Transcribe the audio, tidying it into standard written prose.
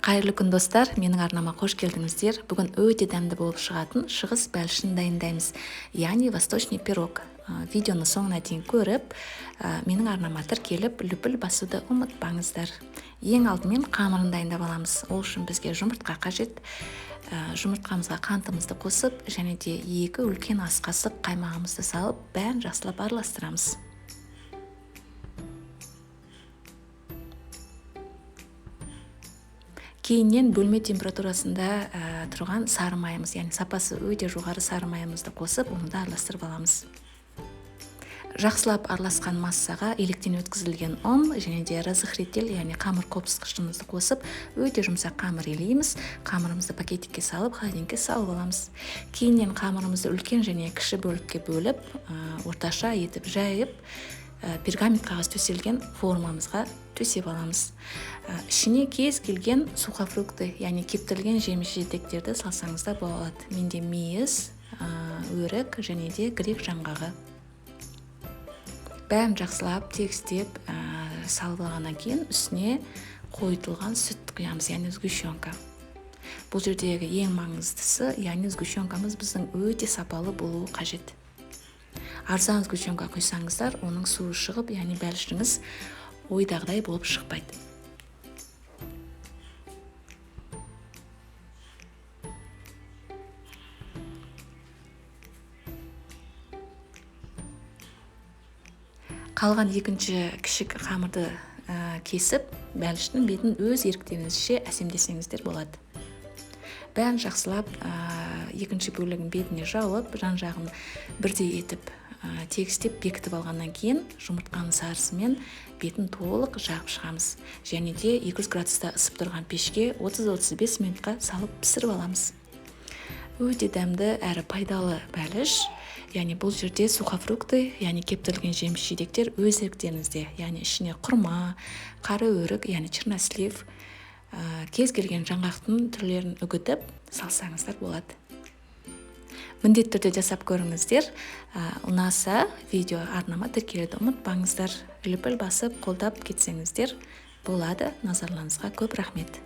Қайырлы күн достар, менің арнама қош келдіңіздер. Бүгін өте дәмді болып шығатын шығыс бәлішін дайындаймыз, яғни восточный пирог. Видеоны соңына дейін көріп, менің арнама тіркеліп, лүпіл басуды ұмытпаңыздар. Ең алдымен қамырын дайындап аламыз. Ол үшін бізге жұмыртқа қажет. Жұмыртқамызға қантымызды қосып, және де 2 үлкен ас қасық қаймағымызды салып, бәрін жақсылап араластырамыз. Кейіннен бөлме температурасында тұрған сары майымыз, яғни сапасы өте жоғары сары майымызды қосып, оны да араластырып аламыз. Жақсылап араласқан массаға електен өткізілген ұн және де разрыхлитель, яғни қамыр қопсытқышымызды қосып, өте жұмсақ қамыр илейміз. Қамырымызды пакетикке салып, холодильникке салып аламыз. Кейіннен қамырымызды үлкен және кіші бөлікке бөліп, орташа етіп жайып, пергамент қағаз төселген формамызға төсеп аламыз. Ішіне кез келген сухофрукты, яғни кептірілген жеміс-жидектерді салсаңыз да болады. Менде мейіз, өрік және де грек жаңғағы. Бәрін жақсылап тегістеп салып алғаннан кейін үстіне қойытылған сүт құямыз, яғни сгущенка. Бұл жердегі ең маңыздысы, яғни сгущенкамыз біздің өте сапалы болуы қажет. Арзан сгущенка құйсаңыздар, оның суы шығып, яғни бәлішіңіз ойдағыдай болып шықпайды. Қалған екінші кішік қамырды кесіп, бәліштің бетін өз еріктеріңізше әсемдесеңіздер болады. Бәрін жақсылап екінші бөлігін бетіне жауып, жан-жағын бірдей етіп, тегістеп бекітіп алғаннан кейін жұмыртқаның сарысымен бетін толық жағып шығамыз. Және де 200 градуста ысып тұрған пешке 30-35 минутқа салып пісіріп аламыз. Өте дәмді әрі пайдалы бәліш. Яғни бұл жерде сухофрукты, яғни кептірілген жеміс-жидектер өз еріктеріңізде, яғни ішіне құрма, қары өрік, яғни чернослив, кез келген жаңғақтың түрлерін үгітіп салсаңыздар болады. Міндетті түрде жасап көріңіздер. Ұнаса видео арнама тіркелуді ұмытпаңыздар. Лүпіл басып қолдап кетсеңіздер болады. Назарларыңызға көп рахмет.